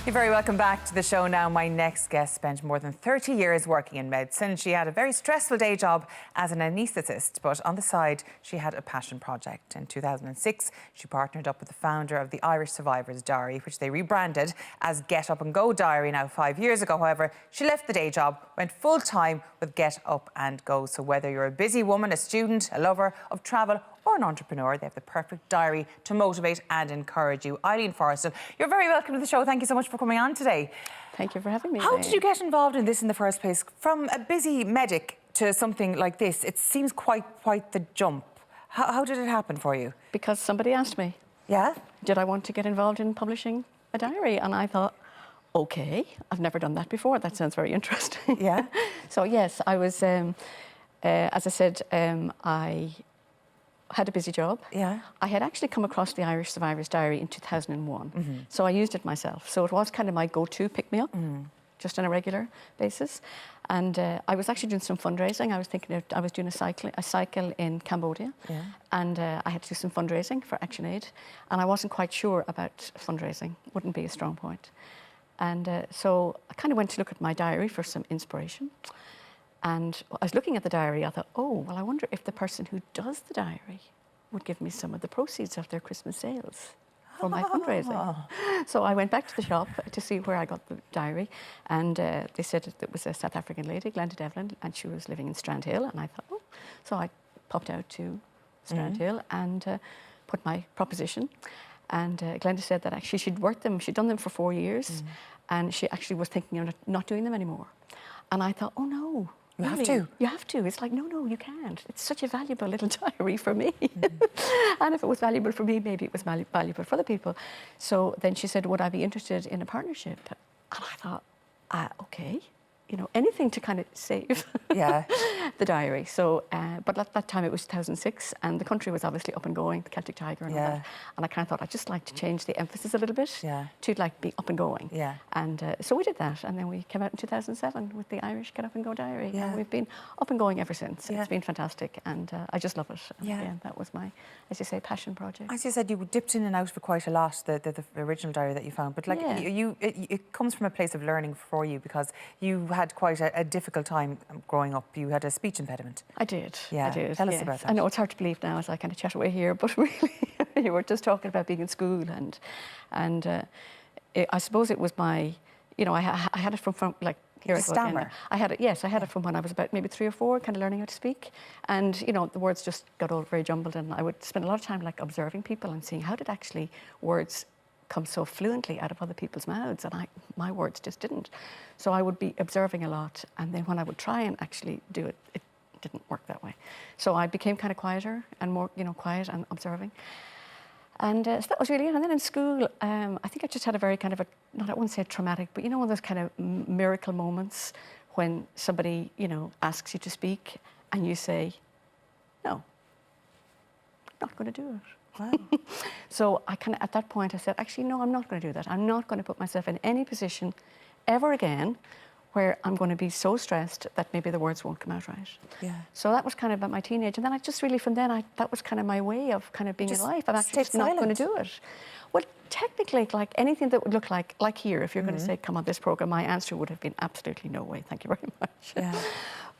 You're very welcome back to the show now. My next guest spent more than 30 years working in medicine. She had a very stressful day job as an anaesthetist, but on the side, she had a passion project. In 2006, she partnered up with the founder of the Irish Survivors Diary, which they rebranded as Get Up and Go Diary now 5 years ago. However, she left the day job, went full-time with Get Up and Go. So whether you're a busy woman, a student, a lover of travel, or an entrepreneur, they have the perfect diary to motivate and encourage you. Eileen Forrestal, you're very welcome to the show. Thank you so much for coming on today. Thank you for having me. How did you get involved in this in the first place? From a busy medic to something like this, it seems quite the jump. How did it happen for you? Because somebody asked me. Yeah? Did I want to get involved in publishing a diary? And I thought, okay, I've never done that before. That sounds very interesting. Yeah? So yes, I was, as I said, I had a busy job. Yeah. I had actually come across the Irish Survivors Diary in 2001. So I used it myself. So it was kind of my go-to pick-me-up, just on a regular basis. And I was actually doing some fundraising. I was thinking of, I was doing a cycle in Cambodia. Yeah. And I had to do some fundraising for ActionAid. And I wasn't quite sure about fundraising. Wouldn't be a strong point. And so I kind of went to look at my diary for some inspiration. And I was looking at the diary, I thought, oh, well, I wonder if the person who does the diary would give me some of the proceeds of their Christmas sales for my fundraising. So I went back to the shop to see where I got the diary, and they said it was a South African lady, Glenda Devlin, and she was living in Strandhill, and I thought, oh. So I popped out to Strandhill and put my proposition, and Glenda said that actually she'd done them for 4 years, and she actually was thinking of not doing them anymore. And I thought, oh no. You really? have to. You have to. It's like, no, you can't. It's such a valuable little diary for me. And if it was valuable for me, maybe it was valuable for other people. So then she said, would I be interested in a partnership? And I thought, okay, anything to kind of save the diary. So, but at that time it was 2006, and the country was obviously up and going, the Celtic Tiger and all that. And I kind of thought I'd just like to change the emphasis a little bit to like be up and going. And so we did that, and then we came out in 2007 with the Irish Get Up and Go Diary. And we've been up and going ever since. It's been fantastic, and I just love it. And that was my, as you say, passion project. As you said, you dipped in and out for quite a lot, the original diary that you found. But like it comes from a place of learning for you, because you had quite a difficult time growing up. You had a speech impediment. I did. Yeah. I did. Tell us about that. I know it's hard to believe now as I kind of chat away here, but really, you were just talking about being in school, and I suppose it was my, I had it from like here. A stammer. I had it. Yes, I had it from when I was about maybe 3 or 4, kind of learning how to speak, and the words just got all very jumbled, and I would spend a lot of time like observing people and seeing how did actually words come so fluently out of other people's mouths, and my words just didn't. So I would be observing a lot, and then when I would try and actually do it, it didn't work that way. So I became kind of quieter and more, quiet and observing. And so that was really it. And then in school, I think I just had a very kind of I wouldn't say traumatic, but one of those kind of miracle moments when somebody, asks you to speak and you say, no, I'm not going to do it. Wow. So I kind of, at that point, I said, actually, no, I'm not going to do that. I'm not going to put myself in any position ever again where I'm going to be so stressed that maybe the words won't come out right. Yeah. So that was kind of about my teenage. And then I just really, from then, that was kind of my way of kind of being in life. I'm actually just not going to do it. Well, technically, like anything that would look like here, if you're going to say, come on this program, my answer would have been absolutely no way. Thank you very much. Yeah.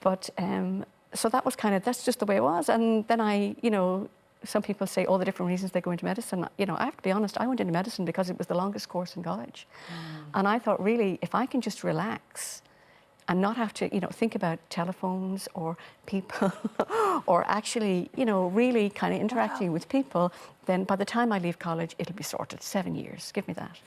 But, so that was that's just the way it was. And then I, some people say all the different reasons they go into medicine. I have to be honest, I went into medicine because it was the longest course in college. And I thought, really, if I can just relax and not have to, think about telephones or people or actually, really kind of interacting with people, then by the time I leave college, it'll be sorted. 7 years, give me that.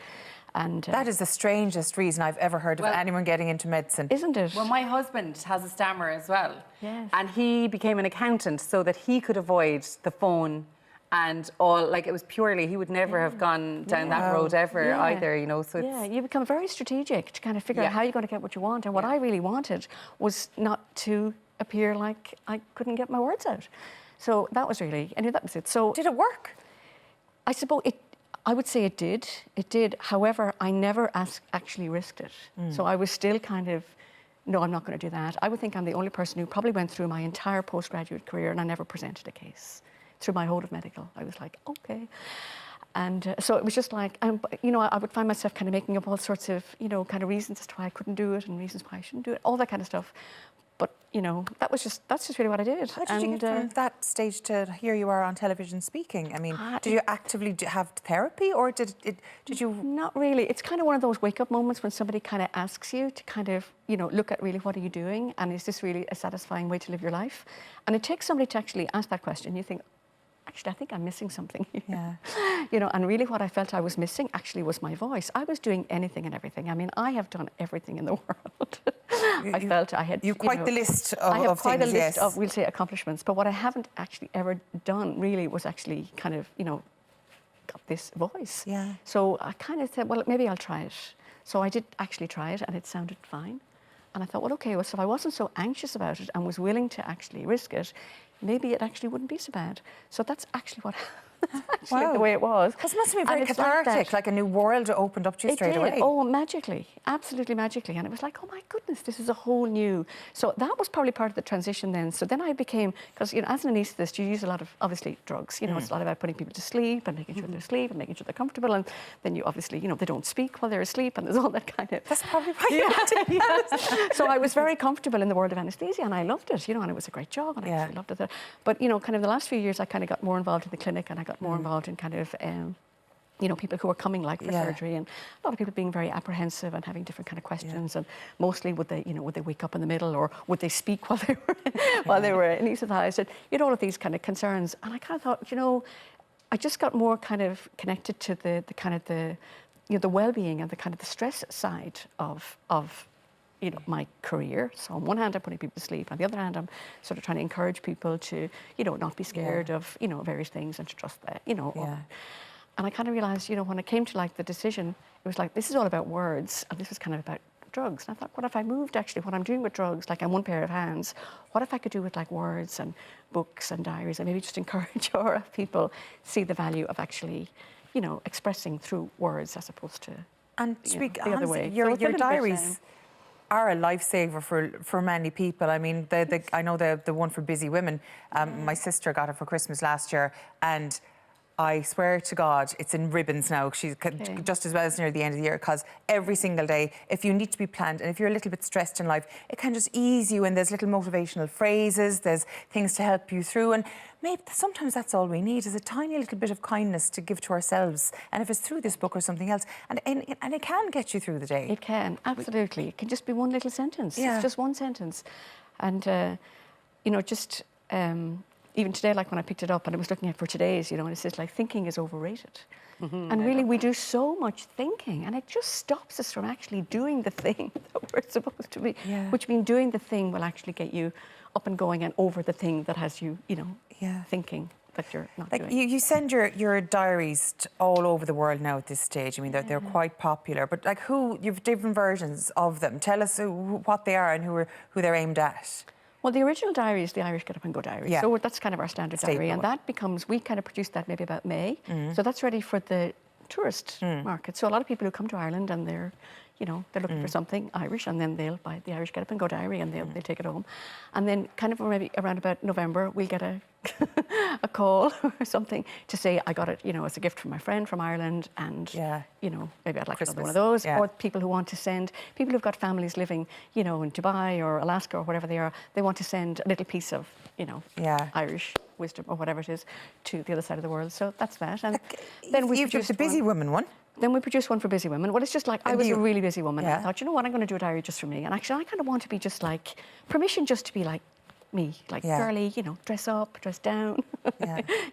And that is the strangest reason I've ever heard of anyone getting into medicine. Isn't it? Well, my husband has a stammer as well. Yes. And he became an accountant so that he could avoid the phone and all, like it was purely, he would never have gone down that road ever either, so it's... you become very strategic to kind of figure out how you're going to get what you want. And what I really wanted was not to appear like I couldn't get my words out. So that was really, that was it. So did it work? I suppose I would say it did. It did. However, I never actually risked it. So I was still kind of, no, I'm not going to do that. I would think I'm the only person who probably went through my entire postgraduate career and I never presented a case. Through my whole of medical, I was like, okay. And so it was just like, you know, I would find myself kind of making up all sorts of, you know, kind of reasons as to why I couldn't do it and reasons why I shouldn't do it, all that kind of stuff. But, you know, that's just really what I did. How did you get from that stage to here you are on television speaking? I mean, did you actively have therapy, or did you? Not really. It's kind of one of those wake-up moments when somebody kind of asks you to kind of, you know, look at really what are you doing, and is this really a satisfying way to live your life? And it takes somebody to actually ask that question. You think, actually, I think I'm missing something here. Yeah. You know, and really what I felt I was missing actually was my voice. I was doing anything and everything. I mean, I have done everything in the world. I felt I had... You've quite the list of I have quite things, a list yes. of, we'll say, accomplishments. But what I haven't actually ever done really was actually kind of, you know, got this voice. Yeah. So I kind of said, well, maybe I'll try it. So I did actually try it, and it sounded fine. And I thought, well, okay, well, so if I wasn't so anxious about it and was willing to actually risk it, maybe it actually wouldn't be so bad. So that's actually what... That's actually the way it was. This must have been very cathartic, like a new world opened up to you straight away. Oh, magically, absolutely magically. And it was like, oh my goodness, this is a whole new... So that was probably part of the transition then. So then I became, because, you know, as an anaesthetist, you use a lot of, obviously, drugs. You know, it's a lot about putting people to sleep and making sure they're asleep and making sure they're comfortable. And then you obviously, you know, they don't speak while they're asleep, and there's all that kind of... That's probably why you did. Yes. So I was very comfortable in the world of anaesthesia, and I loved it, you know, and it was a great job, and I actually loved it. But, you know, kind of the last few years, I kind of got more involved in the clinic, and I got more involved in kind of, you know, people who were coming like for surgery, and a lot of people being very apprehensive and having different kind of questions, and mostly would they, you know, would they wake up in the middle, or would they speak while they were while they were anaesthetised, and you know, all of these kind of concerns. And I kind of thought, you know, I just got more kind of connected to the kind of the, you know, the well-being and the kind of the stress side of you know, my career. So on one hand, I'm putting people to sleep. On the other hand, I'm sort of trying to encourage people to, you know, not be scared of, you know, various things, and to trust that, you know. And I kind of realised, you know, when it came to like the decision, it was like, this is all about words, and this was kind of about drugs. And I thought, what if I moved actually what I'm doing with drugs, like I'm one pair of hands, what if I could do with like words and books and diaries, and maybe just encourage or have people see the value of actually, you know, expressing through words as opposed to, and speak the other way. Your diaries are a lifesaver for many people. I mean, I know the one for busy women. My sister got it for Christmas last year, and I swear to God, it's in ribbons now. She's just as well as near the end of the year, because every single day, if you need to be planned and if you're a little bit stressed in life, it can just ease you, and there's little motivational phrases, there's things to help you through, and maybe sometimes that's all we need, is a tiny little bit of kindness to give to ourselves. And if it's through this book or something else, and it can get you through the day. It can, absolutely. It can just be one little sentence. Yeah. It's just one sentence. And, you know, just... even today, like when I picked it up and I was looking at for today's, you know, and it says like, thinking is overrated. And really, we do so much thinking, and it just stops us from actually doing the thing that we're supposed to be, which means doing the thing will actually get you up and going and over the thing that has you, you know, thinking that you're not doing. You send your diaries all over the world now at this stage. I mean, they're quite popular, but like you've different versions of them. Tell us what they are and who they're aimed at. Well, the original diary is the Irish Get Up and Go diary. So that's kind of our standard diary. And that becomes, we kind of produced that maybe about May. So that's ready for the tourist market. So a lot of people who come to Ireland and they're, you know, they're looking for something Irish, and then they'll buy the Irish Get Up and Go diary, and they'll take it home. And then kind of maybe around about November, we'll get a call or something to say, I got it, you know, as a gift from my friend from Ireland, and, you know, maybe I'd like Christmas. another one of those. Or people who want to send, people who've got families living, you know, in Dubai or Alaska or whatever they are, they want to send a little piece of, you know, Irish wisdom or whatever it is to the other side of the world. So that's that. And then we produced the busy woman one. Then we produced one for busy women. Well, it's just like, I was a really busy woman. And I thought, you know what, I'm going to do a diary just for me. And actually, I kind of want to be just like, permission just to be like me, like girly, you know, dress up, dress down,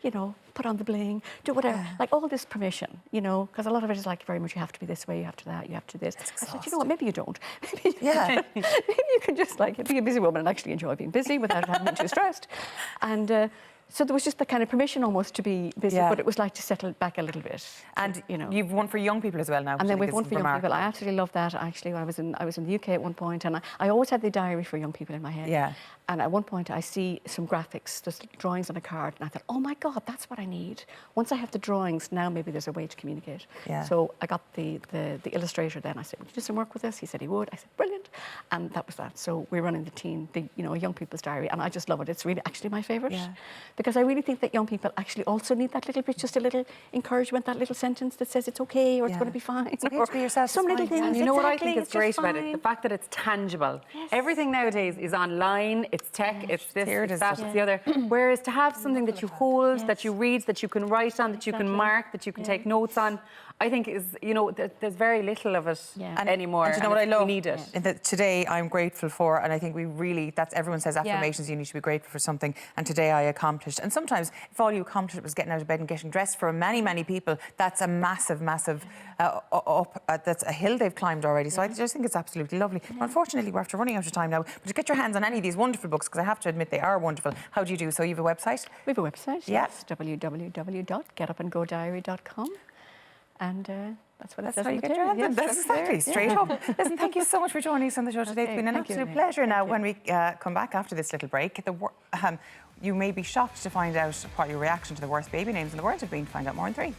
you know, put on the bling, do whatever. Like all this permission, you know, because a lot of it is like very much, you have to be this way, you have to that, you have to this. I said, you know what, maybe you don't. Maybe you can just like be a busy woman and actually enjoy being busy without having to be too stressed. And so there was just the kind of permission almost to be busy, but it was like to settle back a little bit. And you know, you've one for young people as well now. And then we've one for young people. I absolutely love that. Actually, I was in the UK at one point, and I always had the diary for young people in my head. And at one point, I see some graphics, just drawings on a card, and I thought, oh my God, that's what I need. Once I have the drawings, now maybe there's a way to communicate. So I got the illustrator then. I said, would you do some work with this? He said he would. I said, brilliant. it. And that was that. So we're running a young people's diary, and I just love it. It's really actually my favourite because I really think that young people actually also need that little bit, just a little encouragement, that little sentence that says it's okay or it's going to be fine. It's okay to be yourself. Some little things. And you know what I think is it's great just about it? fine. The fact that it's tangible. Yes. Everything nowadays is online, it's tech, it's this, Here it it's is. that, it's the other. Whereas to have something that you hold, that you read, that you can write on, that you can mark, that you can take notes on, I think is, there's very little of it anymore. And you know what I love? We need it. That today I'm grateful for, and I think that's everyone says affirmations, you need to be grateful for something, and today I accomplished. And sometimes if all you accomplished was getting out of bed and getting dressed, for many, many people, that's a massive, massive that's a hill they've climbed already. So I just think it's absolutely lovely. Unfortunately, we're after running out of time now, but to get your hands on any of these wonderful books, because I have to admit they are wonderful. How do you do? So you have a website? We have a website, yes, www.getupandgodairy.com. And that's what it says. How you get your hands on. That's exactly, straight up. Listen, thank you so much for joining us on the show today. It's been an absolute pleasure. Now, when we come back after this little break, you may be shocked to find out what your reaction to the worst baby names in the world have been. Find out more in 3.